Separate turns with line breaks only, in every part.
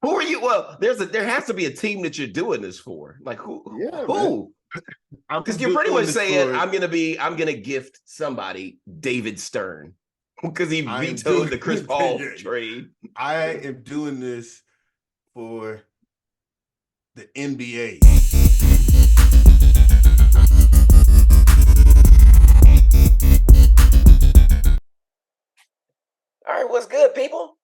Who are you? Well, there has to be a team that you're doing this for. Like who?
Yeah,
who? Because you're pretty much saying I'm gonna gift somebody David Stern because he vetoed the Chris Paul trade.
I am doing this for the NBA.
All right, what's good, people?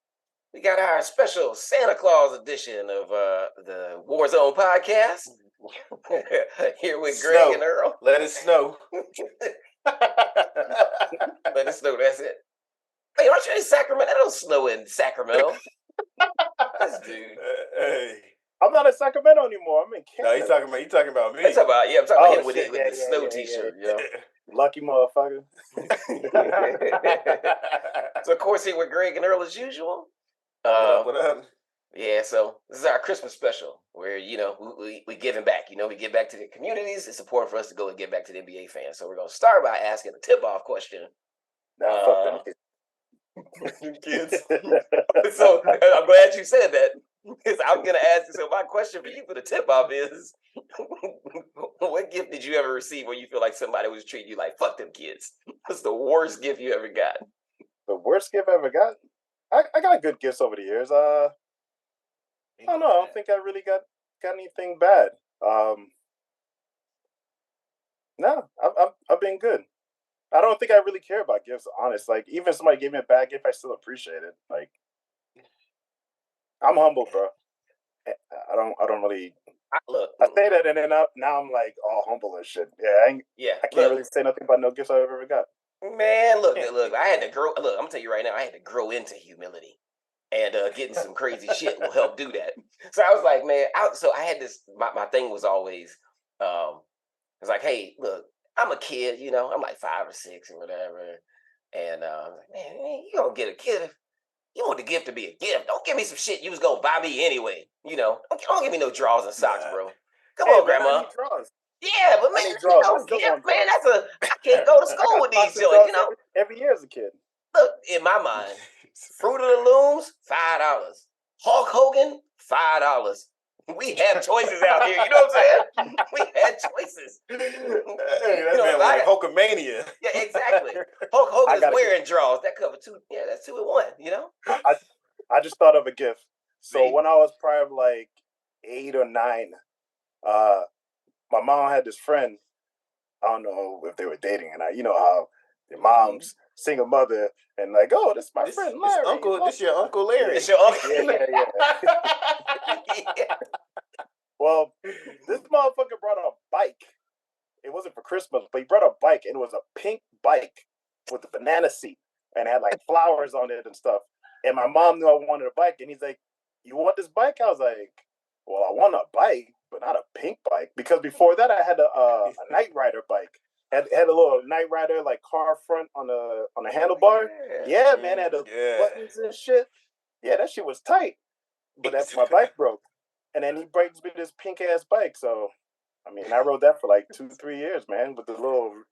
We got our special Santa Claus edition of the Warzone podcast. Here with Greg and Earl.
Let it snow.
Let it snow, that's it. Hey, aren't you in Sacramento? That don't snow in Sacramento. This dude.
Hey.
I'm not in Sacramento anymore. I'm in Canada.
No, you talking about me.
I'm talking about him with the snow t-shirt.
Yeah. Lucky motherfucker.
So, of course, here with Greg and Earl as usual.
What up?
Yeah, so this is our Christmas special where, we giving back. We give back to the communities. It's important for us to go and give back to the NBA fans. So we're going to start by asking a tip-off question.
Fuck them
kids. So I'm glad you said that. Because I'm going to ask you, so my question for you for the tip-off is, what gift did you ever receive where you feel like somebody was treating you like, fuck them kids? What's the worst gift you ever got?
The worst gift I ever got? I got good gifts over the years. I don't know. I don't think I really got anything bad. No, I've been good. I don't think I really care about gifts, honest. Like, even if somebody gave me a bad gift, I still appreciate it. Like, I'm humble, bro. I don't really. I say that, and then now I'm like all humble and shit. Yeah, I can't really say nothing about no gifts I've ever got.
Man, look. I had to grow. Look, I'm gonna tell you right now. I had to grow into humility, and getting some crazy shit will help do that. So I was like, man. I had this. My thing was always, it's like, hey, look, I'm a kid. I'm like 5 or 6 or whatever, and I was like, man, you gonna get a gift. You want the gift to be a gift. Don't give me some shit you was gonna buy me anyway. Don't give me no drawers and socks, bro. Come on, Grandma. Yeah, but man, gift, man. I can't go to school with these joints.
Every year as a kid.
Look, in my mind, Fruit of the Looms, $5. Hulk Hogan, $5. We have choices out here. You know what I'm saying? We had choices.
Hey, that's like Hulkamania.
Yeah, exactly. Hulk Hogan is wearing drawers. That cover 2. Yeah, that's 2 in 1.
I just thought of a gift. So when I was probably like 8 or 9, my mom had this friend. I don't know if they were dating, and you know how your mom's single mother and like, oh, this is my friend Larry.
This your Uncle Larry.
It's your uncle.
Yeah. Well, this motherfucker brought a bike. It wasn't for Christmas, but he brought a bike, and it was a pink bike with a banana seat, and it had like flowers on it and stuff. And my mom knew I wanted a bike, and he's like, "You want this bike?" I was like, "Well, I want a bike, but not a pink bike." Because before that, I had a Knight Rider bike. Had a little Knight Rider like car front on the handlebar. Yeah, man, had the buttons and shit. Yeah, that shit was tight. But that's my bike broke, and then he brings me this pink ass bike. So, I mean, I rode that for like 2-3 years, man, with the little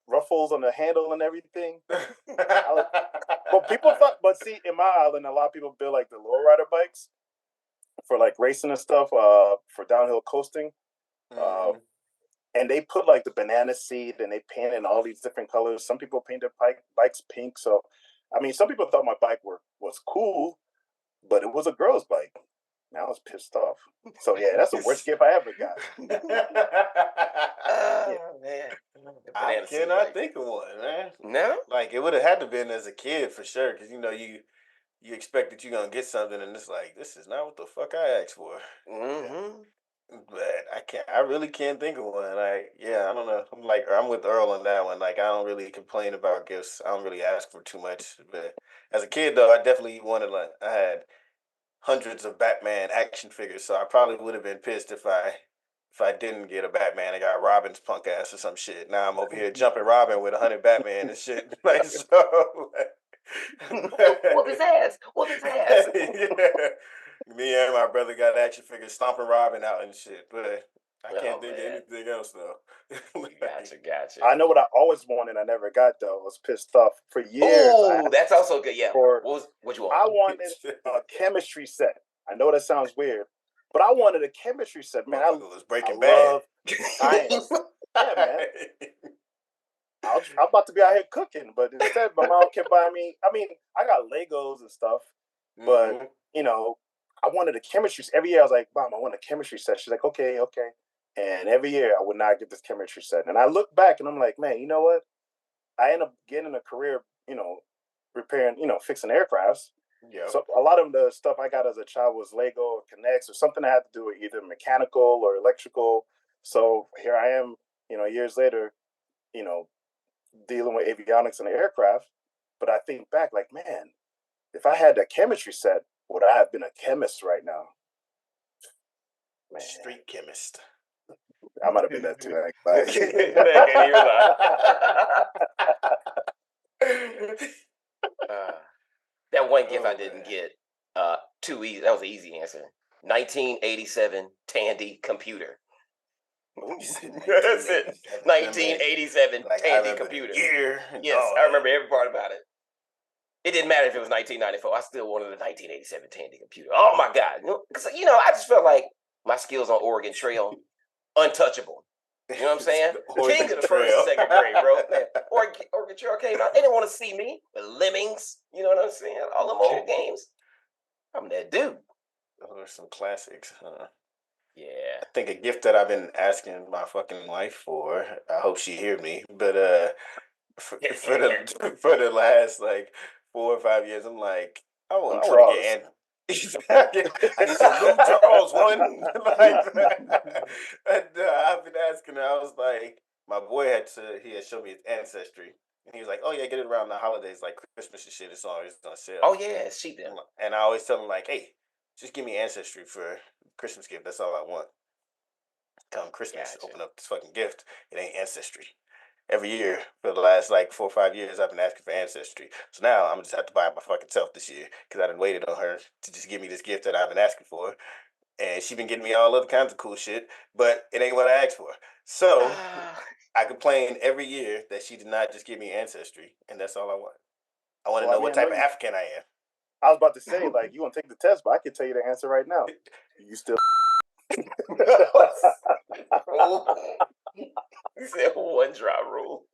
ruffles on the handle and everything. But people thought, see, in my island, a lot of people build like the lowrider bikes for like racing and stuff, for downhill coasting. And they put like the banana seed and they paint in all these different colors. Some people paint their bikes pink. So, I mean, some people thought my bike was cool, but it was a girl's bike. Now I was pissed off. So, yeah, that's the worst gift I ever got.
Man.
I cannot think of one, man.
No?
Like, it would have had to been as a kid for sure, because, you expect that you're going to get something, and it's like, this is not what the fuck I asked for.
Mm-hmm.
But I really can't think of one. I don't know. I'm with Earl on that one. Like, I don't really complain about gifts. I don't really ask for too much. But as a kid, though, I definitely wanted, I had hundreds of Batman action figures, so I probably would have been pissed if I didn't get a Batman. I got Robin's punk ass or some shit. Now I'm over here jumping Robin with 100 Batman and shit. Like, so,
whoop his ass.
Yeah. Me and my brother got action figures stomping Robin out and shit, but I can't think of anything else though.
Gotcha.
I know what I always wanted. I never got though. I was pissed off for years.
Oh, that's also good. Yeah. What you want?
I wanted a chemistry set. I know that sounds weird, but I wanted a chemistry set, man. I
was Breaking
love
Bad.
science. Yeah, man. I'm about to be out here cooking, but instead, my mom kept buying me. I mean, I got Legos and stuff, but you know, I wanted a chemistry. Every year, I was like, "Mom, I want a chemistry set." She's like, "Okay, okay." And every year, I would not get this chemistry set. And I look back, and I'm like, "Man, you know what? I end up getting a career, repairing, fixing aircrafts."
Yeah.
So a lot of the stuff I got as a child was Lego or Connects or something that had to do with either mechanical or electrical. So here I am, years later, dealing with avionics and aircraft. But I think back, like, man, if I had that chemistry set, would I have been a chemist right now?
Man. Street chemist.
I might have been that too.
That one gift I didn't get too easy. That was an easy answer. 1987 Tandy computer. That's it. 1987 Tandy computer. Yes, I remember every part about it. It didn't matter if it was 1994. I still wanted a 1987 Tandy computer. Oh my God! Because I just felt like my skills on Oregon Trail, untouchable. You know what I'm saying? King of the first and second grade, bro. Man, Oregon Trail came out. They didn't want to see me. The Lemmings. You know what I'm saying? All them old games. I'm that dude.
Those are some classics, huh?
Yeah.
I think a gift that I've been asking my fucking wife for. I hope she hear me, but for the last like 4 or 5 years, I'm like, I want to get I need some Lou Charles one. And, I've been asking her. I was like, my boy had showed me his ancestry, and he was like, "Oh yeah, get it around the holidays, like Christmas and shit. It's always on sale."
Oh yeah, it's cheap then.
And I always tell him like, "Hey, just give me ancestry for Christmas gift. That's all I want." Come Christmas, open up this fucking gift. It ain't ancestry. Every year for the last like 4 or 5 years, I've been asking for ancestry. So now I'm just have to buy it my fucking self this year because I done waited on her to just give me this gift that I've been asking for, and she been getting me all other kinds of cool shit, but it ain't what I asked for. So I complain every year that she did not just give me ancestry, and that's all I want. I want to know what type of African I am.
I was about to say, like, you want to take the test, but I can tell you the answer right now. You still.
You said one drop rule.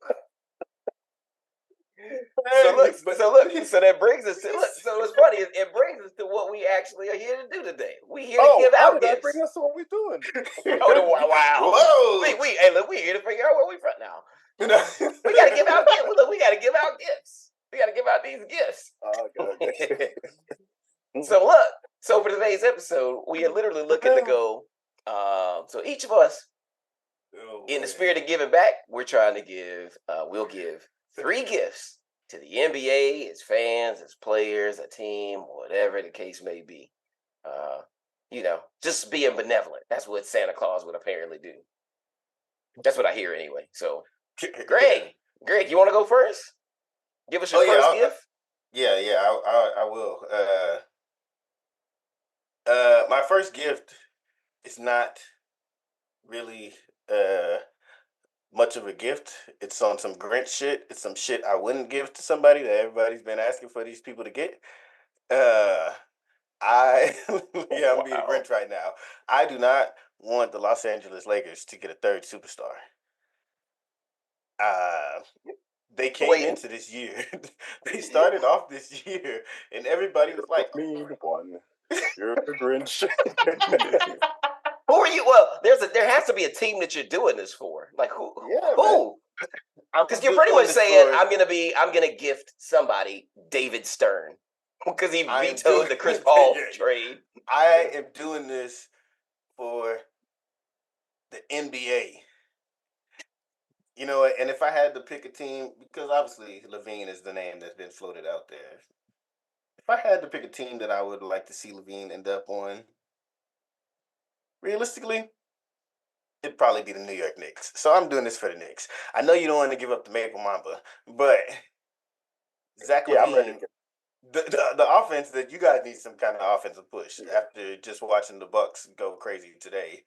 So that brings us to So it's funny. It brings us to what we actually are here to do today. We here to give out gifts.
That bring us to what we're doing?
Wow!
Whoa!
We here to figure out where we from now. We gotta give out gifts. Look, we gotta give out gifts. We gotta give out these gifts.
Okay.
So for today's episode, we are literally looking to go. So each of us, in the spirit of giving back, we're trying to give. We'll give 3 gifts to the NBA, its fans, its players, a team, whatever the case may be. Just being benevolent. That's what Santa Claus would apparently do. That's what I hear anyway. So, Greg, you want to go first? Give us your first gift.
I will. My first gift is not really much of a gift. It's on some Grinch shit. It's some shit I wouldn't give to somebody that everybody's been asking for these people to get. I'm being a Grinch right now. I do not want the Los Angeles Lakers to get a 3rd superstar. They came into this year. They started off this year, and everybody was like,
"You're the Grinch."
Who are you? Well, there has to be a team that you're doing this for. Like who?
Yeah,
who? Because you're pretty much saying I'm gonna gift somebody David Stern because he vetoed the Chris Paul trade.
I am doing this for the NBA. You know, and if I had to pick a team, because obviously LaVine is the name that's been floated out there. If I had to pick a team that I would like to see LaVine end up on, realistically, it'd probably be the New York Knicks. So I'm doing this for the Knicks. I know you don't want to give up the Maple Mamba, but Zach LaVine,
I'm ready.
The offense that you guys need some kind of offensive push after just watching the Bucks go crazy today.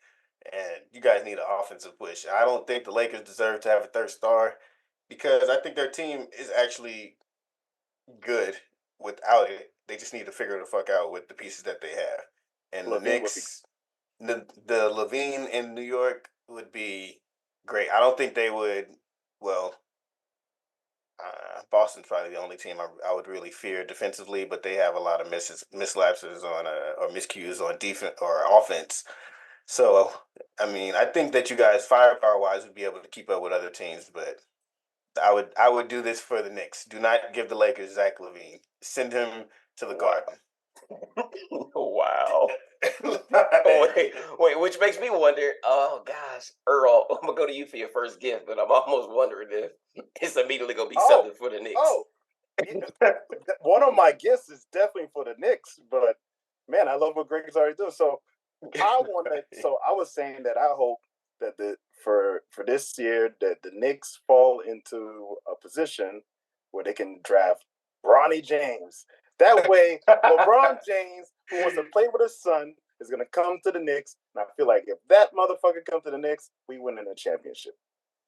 And you guys need an offensive push. I don't think the Lakers deserve to have a 3rd star because I think their team is actually good without it. They just need to figure the fuck out with the pieces that they have. And the Knicks, the LaVine in New York would be great. I don't think they would. Well, Boston's probably the only team I would really fear defensively, but they have a lot of mislapses on or miscues on defense or offense. So, I mean, I think that you guys firepower wise would be able to keep up with other teams, but I would do this for the Knicks. Do not give the Lakers Zach LaVine. Send him to the Garden.
Wow. wait, which makes me wonder, oh gosh, Earl, I'm gonna go to you for your first gift, but I'm almost wondering if it's immediately gonna be something for the Knicks.
Oh, one of my gifts is definitely for the Knicks, but man, I love what Greg is already doing. So I was saying that I hope that for this year that the Knicks fall into a position where they can draft Bronny James. That way, LeBron James, who wants to play with his son, is going to come to the Knicks. And I feel like if that motherfucker comes to the Knicks, we win in a championship.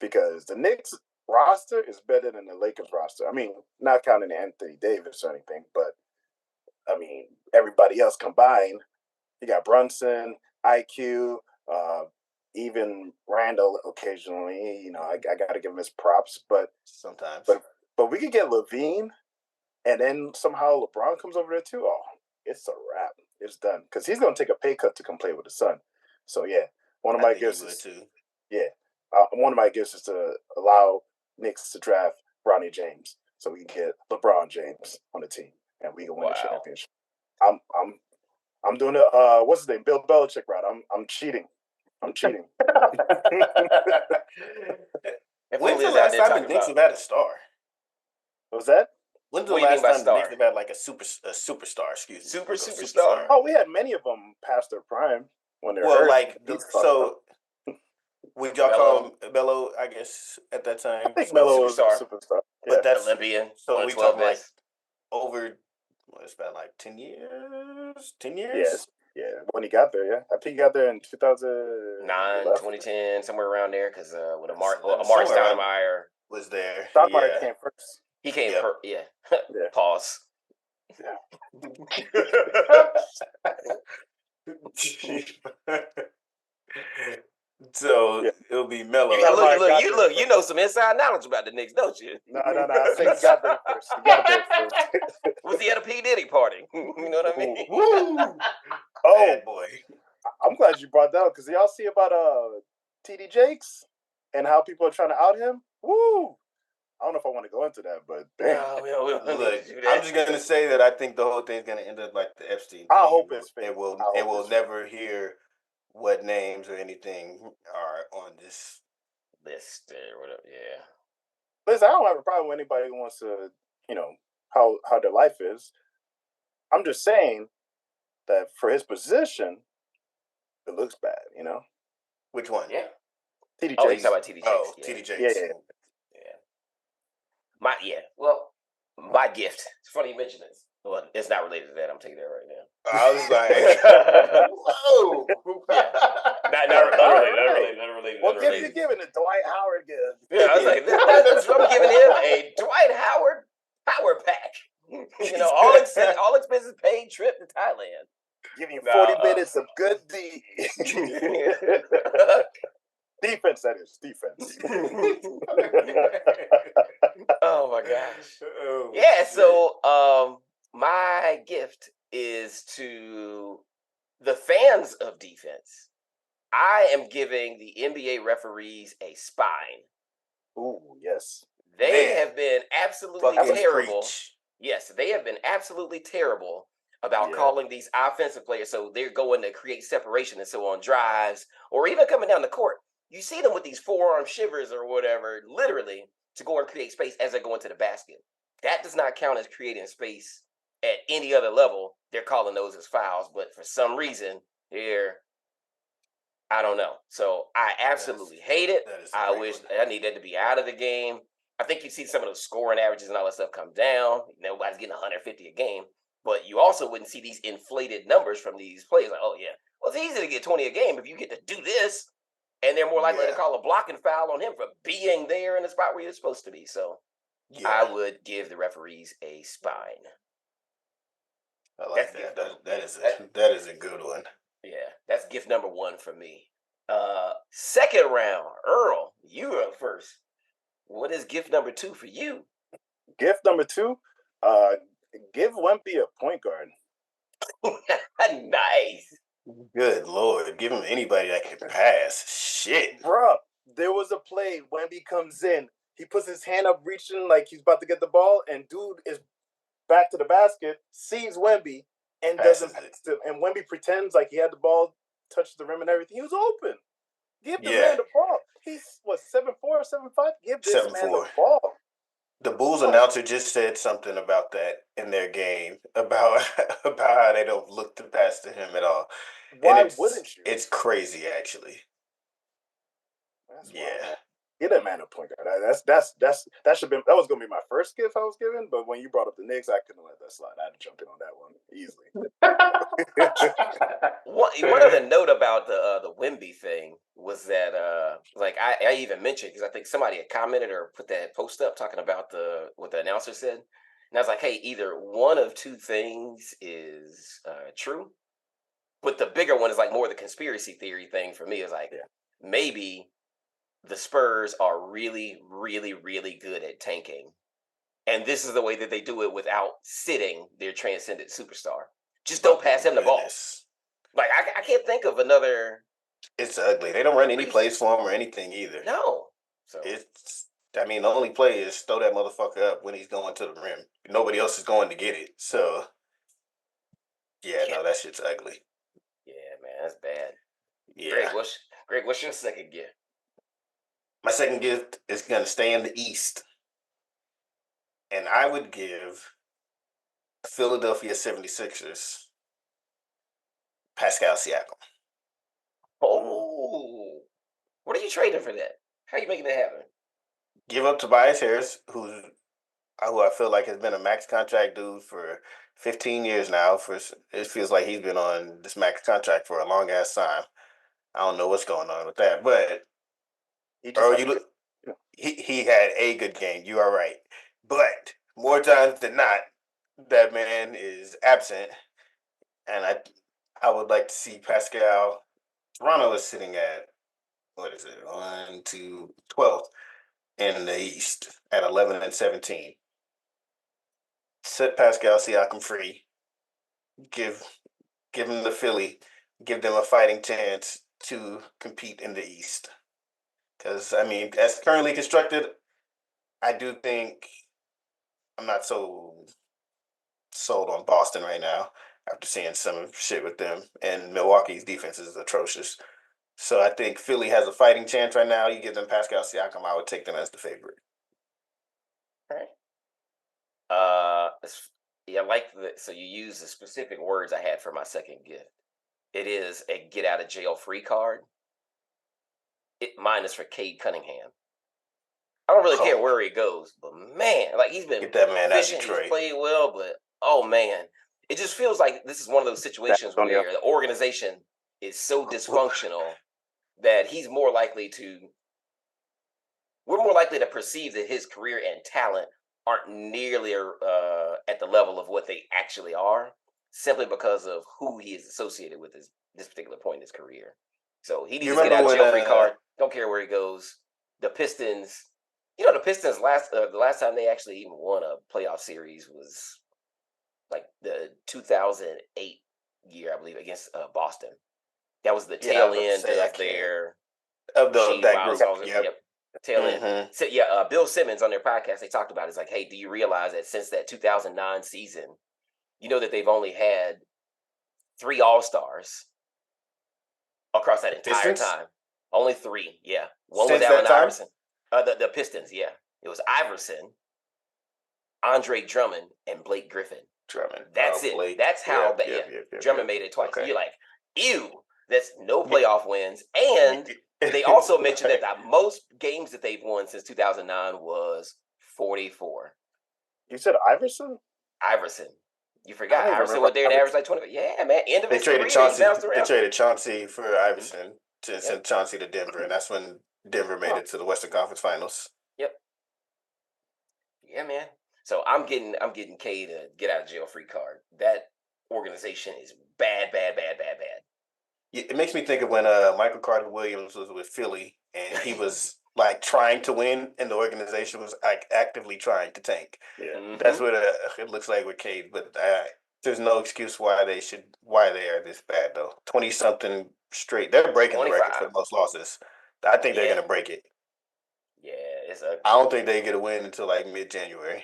Because the Knicks roster is better than the Lakers roster. I mean, not counting Anthony Davis or anything, but I mean, everybody else combined. You got Brunson, IQ, even Randall occasionally. You know, I got to give him his props, but
sometimes.
But we could get LaVine, and then somehow LeBron comes over there too. Oh, it's a wrap. It's done because he's going to take a pay cut to come play with his son. So yeah, one of my gifts is one of my gifts is to allow Knicks to draft Bronny James so we can get LeBron James on the team and we can win a championship. I'm doing it. What's his name? Bill Belichick route. I'm cheating.
When's the last time the Knicks have had a star?
What was that?
When's the last time the Knicks have had like a superstar? Excuse me.
Superstar.
Oh, we had many of them past their prime when they're hurt.
Would y'all call him Melo? I guess at that time.
I think Melo was a superstar.
But that's Olympian.
So we talking like over. It's been like 10 years. 10 years.
Yes. Yeah, when he got there, yeah. I think he got there in 2009,
2010, somewhere around there, because when Amari Stoudemire
was there.
Stoudemire came first.
He came first, yeah. Pause.
So it'll be Melo.
Look, you know some inside knowledge about the Knicks, don't you?
No. I think he got there first.
Was he at a P. Diddy party? You know what I mean?
Woo!
Oh boy, I'm glad you brought that up because y'all see about TD Jakes and how people are trying to out him. Woo! I don't know if I want to go into that, but
look, I'm just gonna say that I think the whole thing's gonna end up like the Epstein.
I hope it's fake.
It will never hear what names or anything are on this
list or whatever. Yeah.
Listen, I don't have a problem with anybody who wants to, how their life is. I'm just saying that for his position, it looks bad,
Which one?
Yeah.
TD Jakes.
Oh, you're talking about TD Jakes.
Oh, TD Jakes.
Yeah. Well, my gift. It's funny you mention this. Well, it's not related to that. I'm taking that right now.
I was like, whoa.
Not related.
What gift you giving the Dwight Howard gift?
Yeah, I was like, I'm giving him a Dwight Howard power pack. All expenses paid trip to Thailand.
Give you 40 minutes of good D. Defense, that is. Defense.
Oh, my gosh. So my gift is to the fans of defense. I am giving the NBA referees a spine.
Ooh, yes.
They have been absolutely terrible. Yes, they have been absolutely terrible about calling these offensive players. So they're going to create separation and so on drives or even coming down the court. You see them with these forearm shivers or whatever, literally, to go and create space as they're going to the basket. That does not count as creating space at any other level. They're calling those as fouls, but for some reason, I don't know. So I absolutely hate it. I wish I need that to be out of the game. I think you see some of those scoring averages and all that stuff come down. Nobody's getting 150 a game, but you also wouldn't see these inflated numbers from these players. Like, oh yeah, well it's easy to get 20 a game if you get to do this. And they're more likely to call a blocking foul on him for being there in the spot where you're supposed to be. So I would give the referees a spine.
I like that. That is a good one.
Yeah, that's gift number one for me. Second round, Earl, you are up first. What is gift number two for you?
Gift number two, give Wemby a point guard.
Nice.
Good Lord, give him anybody that can pass. Shit.
Bruh, there was a play, Wemby comes in, he puts his hand up reaching like he's about to get the ball, and dude is back to the basket, sees Wemby, and doesn't pass him. And Wemby pretends like he had the ball, touches the rim and everything. He was open. Give the man the ball. He's, 7'4", 7'5"? Give this 7'4". Man the ball.
The Bulls announcer just said something about that in their game, about how they don't look to pass to him at all.
Why wouldn't you?
It's crazy, actually.
That's wild. Get that man a point guard. That was gonna be my first gift I was given, but when you brought up the Knicks, I couldn't let that slide. I had to jump in on that one easily.
One other note about the Wemby thing was that like I even mentioned, because I think somebody had commented or put that post up talking about what the announcer said, and I was like, hey, either one of two things is true, but the bigger one is like more the conspiracy theory thing for me. Is like maybe the Spurs are really, really, really good at tanking. And this is the way that they do it without sitting their transcendent superstar. Just don't pass him the ball. Like, I can't think of another.
It's ugly. They don't run any plays for him or anything either.
No. So
the only play is throw that motherfucker up when he's going to the rim. Nobody else is going to get it. So, no, that shit's ugly.
Yeah, man, that's bad.
Yeah.
Greg, what's your second gift?
My second gift is going to stay in the East. And I would give Philadelphia 76ers Pascal Siakam.
Oh. What are you trading for that? How are you making that happen?
Give up Tobias Harris, who I feel like has been a max contract dude for 15 years now. It feels like he's been on this max contract for a long ass time. I don't know what's going on with that, but he had a good game. You are right, but more times than not, that man is absent, and I would like to see Pascal. Toronto is sitting at 12th in the East at 11-17. Set Pascal Siakam free. Give him the Philly. Give them a fighting chance to compete in the East. Because, as currently constructed, I do think I'm not so sold on Boston right now after seeing some shit with them. And Milwaukee's defense is atrocious. So I think Philly has a fighting chance right now. You give them Pascal Siakam, I would take them as the favorite.
All right. So you use the specific words I had for my second gift. It is a get out of jail free card. Mine is for Cade Cunningham. I don't really care where he goes, but man, like he's been
get that man
efficient,
out of Detroit.
He's played well, but oh man, it just feels like this is one of those situations where the organization is so dysfunctional that we're more likely to perceive that his career and talent aren't nearly at the level of what they actually are, simply because of who he is associated with this particular point in his career. So he needs to get out of jail free card. Don't care where he goes. The Pistons, the Pistons the last time they actually even won a playoff series was like the 2008 year, I believe, against Boston. That was the tail end of that group. Yep. Tail end. So Bill Simmons on their podcast, they talked about it. It's like, hey, do you realize that since that 2009 season, that they've only had 3 All-Stars across that entire time? Only 3, yeah. One was Allen Iverson. The Pistons, yeah. It was Iverson, Andre Drummond, and Blake Griffin. That's it. Blake. That's how Drummond made it twice. Okay. You're like, ew, that's no playoff wins. And they also mentioned that the most games that they've won since 2009 was 44.
You said Iverson?
Iverson. You forgot Iverson went there and averaged like 20. Yeah, man. End of his career.
They traded Chauncey for Iverson to send Chauncey to Denver, and that's when Denver made it to the Western Conference Finals.
Yep. Yeah, man. So I'm getting K to get out of jail free card. organization is bad.
Yeah, it makes me think of when Michael Carter Williams was with Philly and he was like trying to win and the organization was like actively trying to tank.
Yeah.
That's what it looks like with Cade, but there's no excuse why they are this bad though. 20-something straight. They're breaking the record for the most losses. I think they're gonna break it.
Yeah, it's ugly.
I don't think they get a win until like mid-January.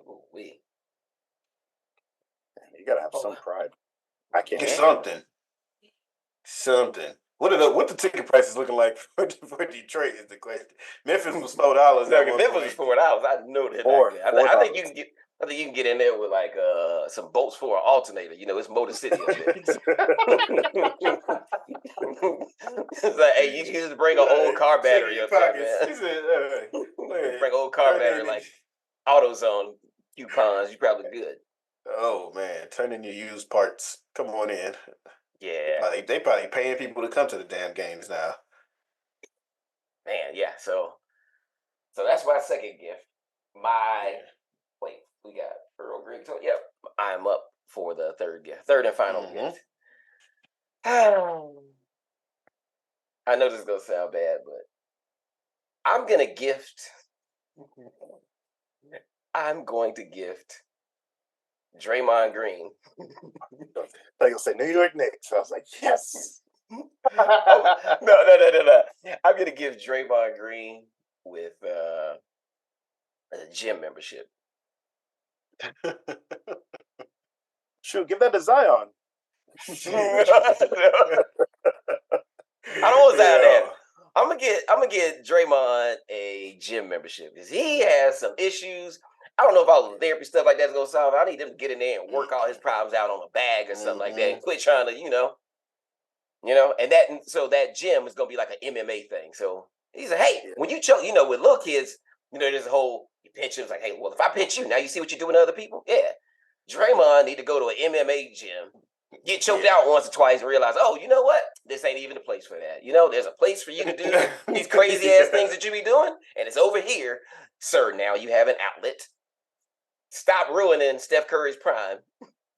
Ooh, wee.
You gotta have some pride. I can't.
Get something. What the ticket prices looking like for Detroit is the question. Memphis was $4.
No, Memphis was $4. I know that. I think you can get. I think you can get in there with like some bolts for an alternator. You know, it's Motor City up there. It's like, hey, you can just bring an old car battery up there, man. Bring an old car battery like AutoZone coupons. You probably good.
Oh man, turn in your used parts. Come on in.
Yeah,
they probably paying people to come to the damn games now.
Man, yeah. So that's my second gift. We got Earl Green. So, yep, I'm up for the third gift, third and final gift. I know this is gonna sound bad, but I'm going to gift Draymond Green.
Like you'll say New York Knicks. I was like, yes.
No. I'm going to give Draymond Green with a gym membership.
Shoot, give that to Zion.
I don't want Zion that. I'm gonna get Draymond a gym membership because he has some issues. I don't know if all the therapy stuff like that's gonna solve it. I need him to get in there and work all his problems out on a bag or something like that, and quit trying to, and so that gym is gonna be like an MMA thing. So he's like, hey, when you choke, with little kids, there's a whole pinch. It's like, hey, well, if I pinch you, now you see what you're doing to other people. Yeah, Draymond need to go to an MMA gym. Get choked out once or twice and realize, oh, you know what? This ain't even a place for that. There's a place for you to do these crazy ass things that you be doing, and it's over here. Sir, now you have an outlet. Stop ruining Steph Curry's prime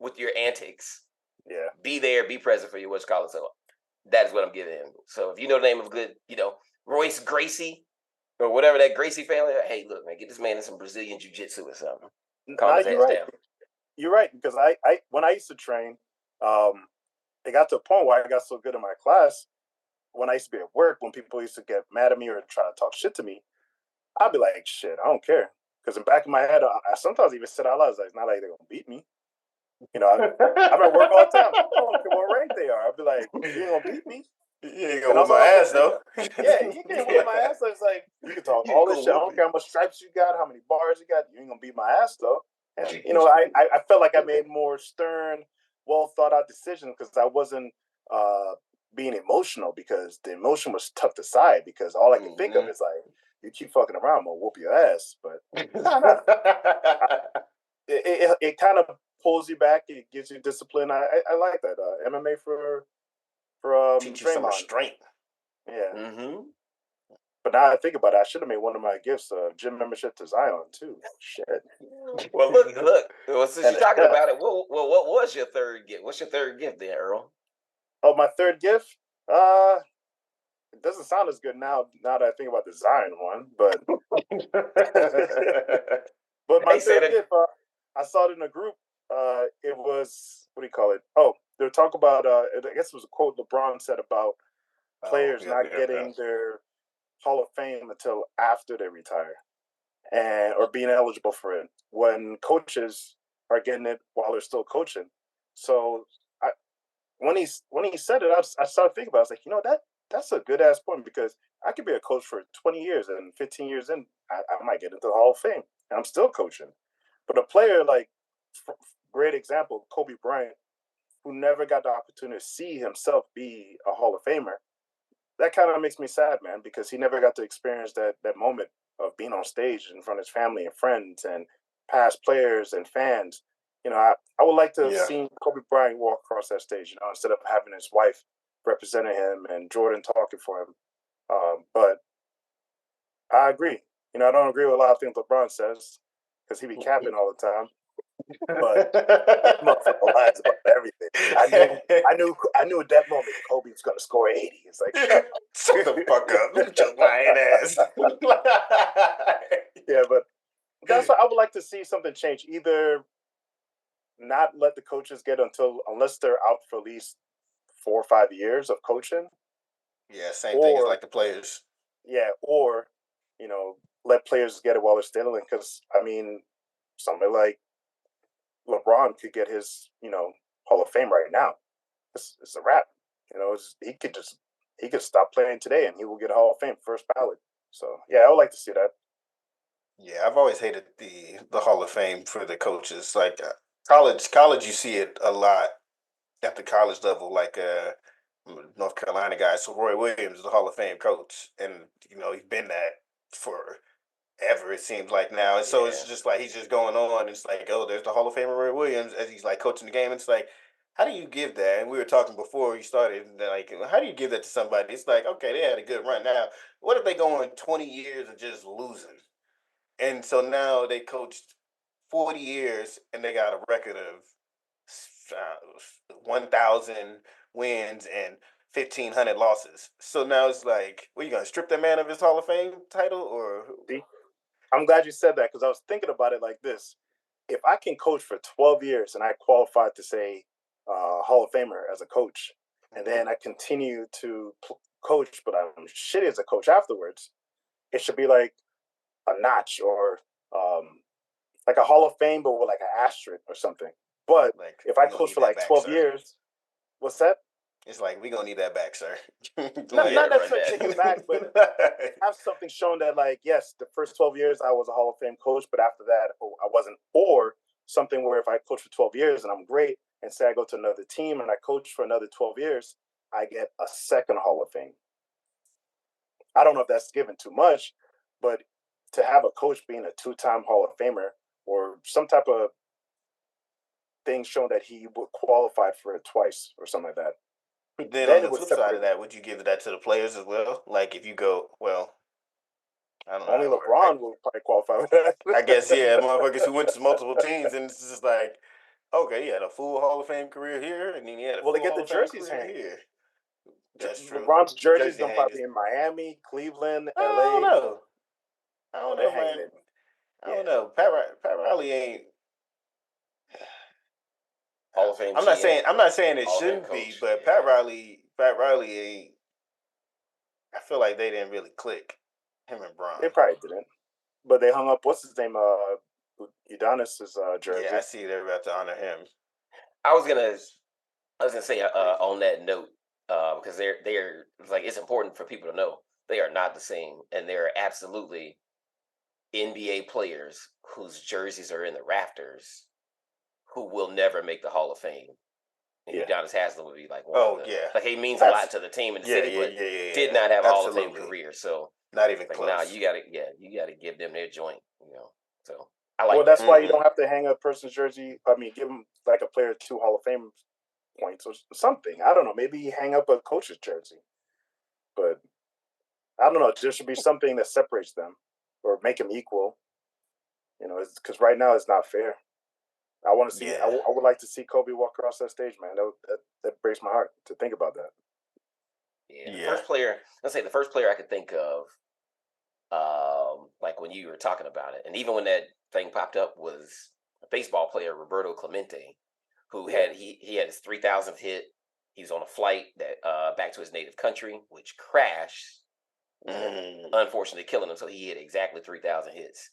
with your antics.
Yeah.
Be there, be present for your what's called. So that is what I'm giving him. So if you know the name of a good, Royce Gracie or whatever that Gracie family, hey, look, man, get this man in some Brazilian jiu-jitsu or something. Calm his ass down.
You're right, because I when I used to train, it got to a point where I got so good in my class, when I used to be at work, when people used to get mad at me or try to talk shit to me, I'd be like, shit, I don't care. Because in the back of my head, I sometimes even said out loud, it's not like they're going to beat me. I'm at work all the time. I don't care what rank they are. I'd be like, you ain't going to beat me.
You ain't going to whip my ass, though.
Yeah, you can't whip my ass. So it's like, you can talk all this shit. I don't care how much stripes you got, how many bars you got. You ain't going to beat my ass, though. And, I felt like I made more stern, well thought out decisions because I wasn't being emotional, because the emotion was tucked aside, because all I can think of is like, you keep fucking around, I'm gonna whoop your ass. But it kind of pulls you back. It gives you discipline. I like that. MMA for
teach you some restraint.
Yeah. Mm-hmm. But now I think about it, I should have made one of my gifts gym membership to Zion too. Shit.
Well, look. Well, since you're talking about it, what was your third gift? What's your third gift there, Earl?
Oh, my third gift? It doesn't sound as good now that I think about the Zion one, but but my third gift, I saw it in a group. It was, what do you call it? Oh, they were talking about, I guess it was a quote LeBron said about players not getting their Hall of Fame until after they retire, or being eligible for it, when coaches are getting it while they're still coaching. So when he said it, I started thinking about it. I was like, that's a good ass point, because I could be a coach for 20 years and 15 years in, I might get into the Hall of Fame and I'm still coaching. But a player like, great example, Kobe Bryant, who never got the opportunity to see himself be a Hall of Famer, that kind of makes me sad, man, because he never got to experience that moment of being on stage in front of his family and friends and past players and fans. I would like to have seen Kobe Bryant walk across that stage, instead of having his wife representing him and Jordan talking for him. But I agree. I don't agree with a lot of things LeBron says, because he be capping all the time. But that motherfucker lies about everything. I knew at that moment Kobe was gonna score 80. It's like
shut the fuck up, just lying ass.
Yeah, but that's what I would like to see something change. Either not let the coaches get unless they're out for at least 4 or 5 years of coaching.
Yeah, same thing as like the players.
Yeah, or let players get it while they're still in. Because I mean, somebody like LeBron could get his Hall of Fame right now. It's a wrap. He could stop playing today and he will get a Hall of Fame first ballot. So yeah, I would like to see that.
Yeah, I've always hated the Hall of Fame for the coaches. Like college, you see it a lot at the college level. Like North Carolina guy, so Roy Williams is the Hall of Fame coach, and he's been that for ever, it seems like now. And so it's just like he's just going on. It's like, oh, there's the Hall of Famer Roy Williams as he's like coaching the game. It's like, how do you give that? And we were talking before you started, like, how do you give that to somebody? It's like, okay, they had a good run. Now, what if they go on 20 years of just losing? And so now they coached 40 years and they got a record of 1,000 wins and 1,500 losses. So now it's like, what, you going to strip that man of his Hall of Fame title? Or
See? I'm glad you said that because I was thinking about it like this. If I can coach for 12 years and I qualified to say Hall of Famer as a coach, and then I continue to coach, but I'm shitty as a coach afterwards, it should be like a notch or like a Hall of Fame, but with like an asterisk or something. But like, if I coach for like 12 years, what's that?
It's like, we're going to need that back, sir.
not necessarily take it back, but have something shown that, like, yes, the first 12 years I was a Hall of Fame coach, but after that, I wasn't. Or something where if I coach for 12 years and I'm great, and say I go to another team and I coach for another 12 years, I get a second Hall of Fame. I don't know if that's given too much, but to have a coach being a 2-time Hall of Famer or some type of thing showing that he would qualify for it twice or something like that.
But then on the flip side of that, would you give that to the players as well? Like if you go, well,
I don't know. Only LeBron will probably qualify for that.
I guess, yeah, motherfuckers who went to multiple teams, and it's just like, okay, he had a full Hall of Fame career here, and then he had a full
they get
Hall
the jerseys hanging
here. That's true.
LeBron's jerseys don't probably in Miami, Cleveland, LA.
I don't know, man. I don't know. Pat Riley ain't
Hall of Fame.
I'm not saying it shouldn't be, but Pat Riley ain't. I feel like they didn't really click, him and Bron.
They probably didn't, but they hung up. What's his name? Udonis's jersey.
Yeah, I see they're about to honor him.
I was gonna say on that note, because they're like, it's important for people to know they are not the same, and they are absolutely NBA players whose jerseys are in the rafters who will never make the Hall of Fame. And Udonis Haslem would be like one of the, like he means a lot to the team in the city, but did not have a Hall of Fame career. So
not even
like,
close.
now you gotta give them their joint, So I like.
Well, that's why you don't have to hang a person's jersey. I mean, give them like a player 2 Hall of Fame points or something. I don't know. Maybe hang up a coach's jersey, but I don't know. There should be something that separates them or make them equal. Because right now it's not fair. I want to see. I would like to see Kobe walk across that stage, man. That breaks my heart to think about that.
Yeah. The first player I could think of, like when you were talking about it, and even when that thing popped up, was a baseball player, Roberto Clemente, who had he had his 3,000th hit. He was on a flight that back to his native country, which crashed, unfortunately killing him. So he hit exactly 3,000 hits.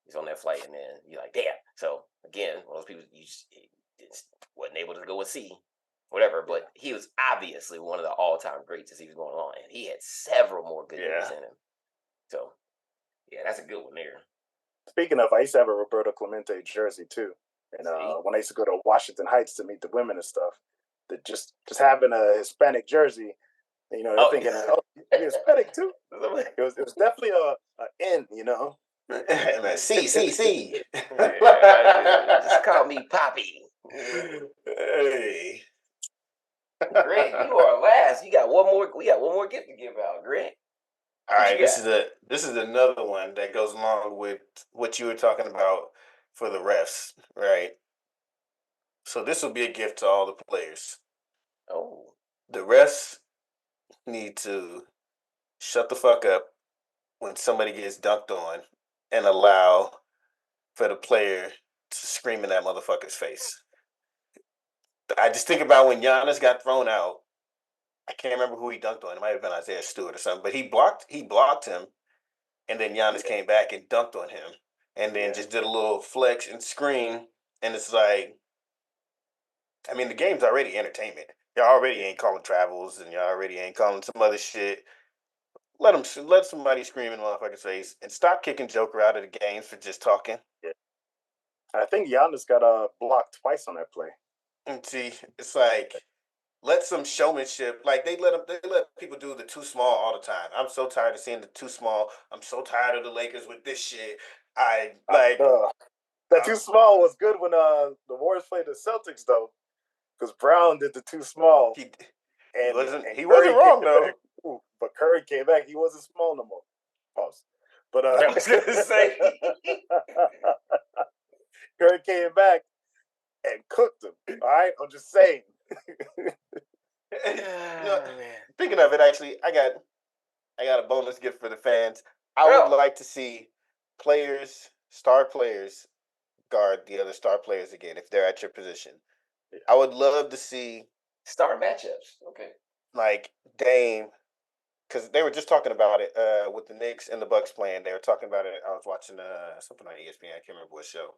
He's on that flight, and then you're like, damn. So again, one of those people you just wasn't able to go and see, whatever. But he was obviously one of the all-time greats as he was going on, and he had several more good years in him. So yeah, that's a good one there.
Speaking of, I used to have a Roberto Clemente jersey too, and when I used to go to Washington Heights to meet the women and stuff, that just having a Hispanic jersey, they're thinking, you're Hispanic too. It was definitely a N,
C.
Just call me Poppy.
Hey,
Grant, you are last. You got one more. We got one more gift to give out, Grant.
All right, this is another one that goes along with what you were talking about for the refs, right? So this will be a gift to all the players.
Oh.
The rest need to shut the fuck up when somebody gets dunked on and allow for the player to scream in that motherfucker's face. I just think about when Giannis got thrown out. I can't remember who he dunked on. It might have been Isaiah Stewart or something, but he blocked him, and then Giannis came back and dunked on him, and then just did a little flex and scream, and it's like, I mean, the game's already entertainment. Y'all already ain't calling travels, and y'all already ain't calling some other shit. Let somebody scream in the motherfucker's face, and stop kicking Joker out of the games for just talking.
Yeah. I think Giannis got blocked twice on that play.
And see, it's like, let some showmanship. Like they let people do the too small all the time. I'm so tired of seeing the too small. I'm so tired of the Lakers with this shit.
That too small was good when the Warriors played the Celtics though, because Brown did the too small.
He wasn't wrong though.
But Curry came back. He wasn't small no more. Pause. But
I was gonna say
Curry came back and cooked him. All right, I'm just saying.
Speaking of it, actually, I got a bonus gift for the fans. I would like to see star players, guard the other star players again if they're at your position. I would love to see
star matchups. Okay,
like Dame, because they were just talking about it with the Knicks and the Bucks playing. They were talking about it. I was watching something on ESPN. I can't remember what show,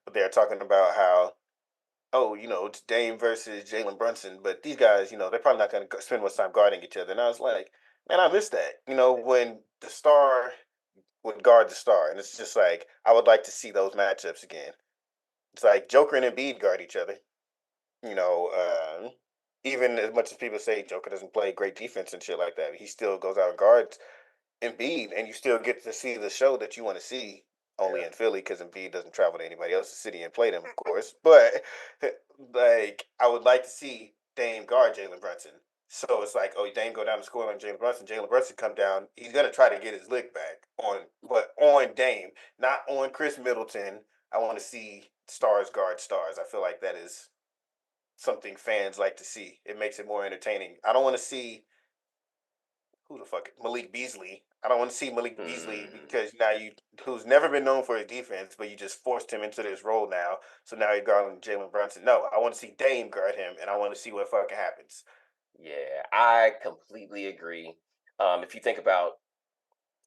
but they were talking about how, it's Dame versus Jalen Brunson, but these guys, they're probably not going to spend much time guarding each other. And I was like, man, I miss that. When the star would guard the star, and it's just like I would like to see those matchups again. It's like Joker and Embiid guard each other. Even as much as people say Joker doesn't play great defense and shit like that, he still goes out and guards Embiid, and you still get to see the show that you want to see only in Philly because Embiid doesn't travel to anybody else's city and play them, of course. But like, I would like to see Dame guard Jalen Brunson. So it's like, Dame go down to score on Jalen Brunson. Jalen Brunson come down. He's gonna try to get his lick back on Dame, not on Chris Middleton. I want to see stars guard stars. I feel like that is something fans like to see. It makes it more entertaining. I don't want to see Malik Beasley. I don't want to see Malik Beasley because now who's never been known for his defense, but you just forced him into this role now. So now you're guarding Jalen Brunson. No, I want to see Dame guard him, and I want to see what fucking happens.
Yeah, I completely agree. If you think about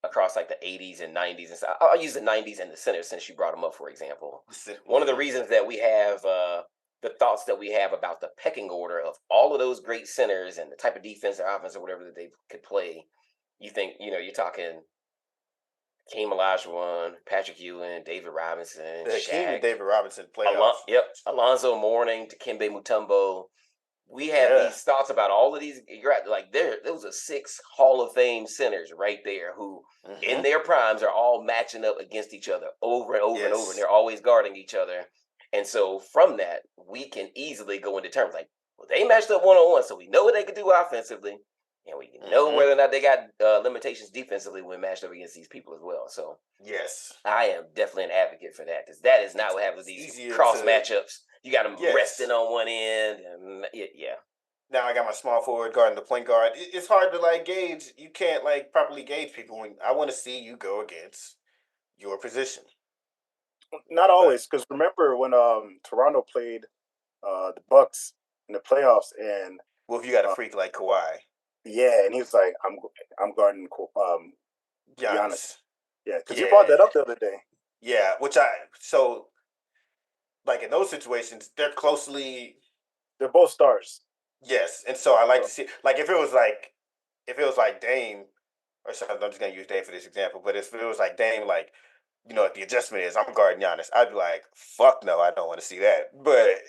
across like the 80s and 90s and stuff, I'll use the 90s and the center since you brought them up, for example. One of the reasons that we have the thoughts that we have about the pecking order of all of those great centers and the type of defense or offense or whatever that they could play, you think, you're talking Hakeem Olajuwon, Patrick Ewing, David Robinson,
Hakeem and David Robinson playoffs.
Alonzo Mourning, Dikembe Mutombo. We have these thoughts about all of these. You're right, like those are 6 Hall of Fame centers right there who, in their primes, are all matching up against each other over and over and over, and they're always guarding each other. And so from that, we can easily go into terms like, well, they matched up one-on-one, so we know what they could do offensively, and we know whether or not they got limitations defensively when matched up against these people as well. So
yes,
I am definitely an advocate for that because that is not what happens with these cross matchups. You got them resting on one end, and
Now I got my small forward guarding the point guard. It's hard to gauge. You can't properly gauge people when I want to see you go against your position.
Not always, because remember when Toronto played the Bucks in the playoffs, and
if you got a freak like Kawhi,
and he was like, "I'm guarding Giannis." Yeah, because you brought that up the other day.
Yeah, in those situations, they're
both stars.
Yes, and so I like to see if it was like Dame or something. I'm just gonna use Dame for this example, but if it was like Dame, if the adjustment is I'm guarding Giannis, I'd be like, fuck no, I don't want to see that. But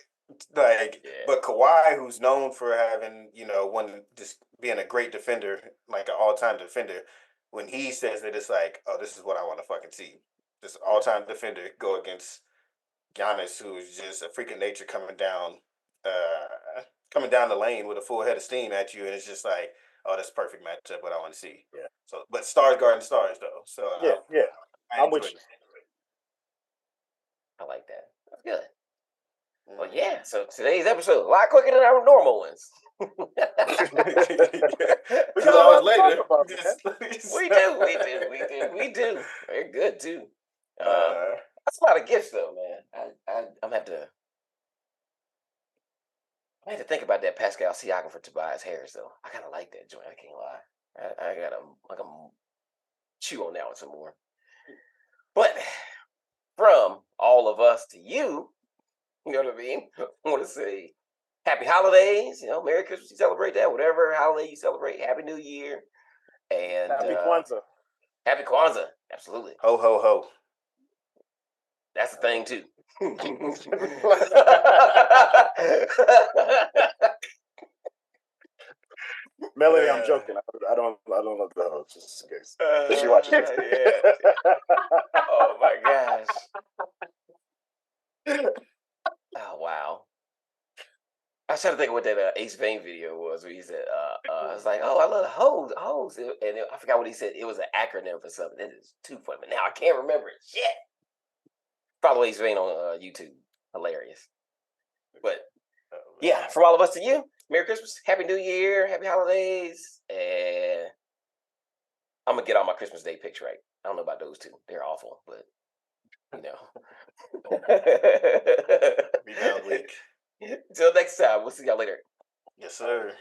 but Kawhi, who's known for having just being a great defender, like an all-time defender, when he says that, it's like, oh, this is what I want to fucking see. This all-time defender go against Giannis, who is just a freaking nature coming down the lane with a full head of steam at you, and it's just like, oh, that's a perfect matchup. What I want to see.
Yeah.
So, but stars guarding stars though. So
I'm with you.
I like that. That's good. Well, yeah. So today's episode a lot quicker than our normal ones.
2 hours later.
We do. Very good too. That's a lot of gifts, though, man. I'm gonna have to. I had to think about that Pascal Siakam for Tobias Harris, though. I kind of like that joint. I can't lie. I gotta chew on that one some more. But from all of us to you, you know what I mean? I want to say happy holidays. You know, Merry Christmas. You celebrate that. Whatever holiday you celebrate. Happy New Year. And
Happy Kwanzaa.
Happy Kwanzaa. Absolutely.
Ho, ho, ho.
That's the thing, too.
Melody, I'm joking. I don't know the host, just in case. She watches it.
Yeah. Oh my gosh. Oh wow. I was trying to think of what that Ace Vane video was where he said, I was like, oh, I love hoes. And I forgot what he said. It was an acronym for something. It is too funny. But now I can't remember it. Shit. Follow Ace Vane on YouTube. Hilarious. But yeah, from all of us to you, Merry Christmas, Happy New Year, Happy Holidays, and I'm gonna get all my Christmas Day pics right. I don't know about those two; they're awful, but you know.
Rebound week.
Until next time, we'll see y'all later.
Yes, sir.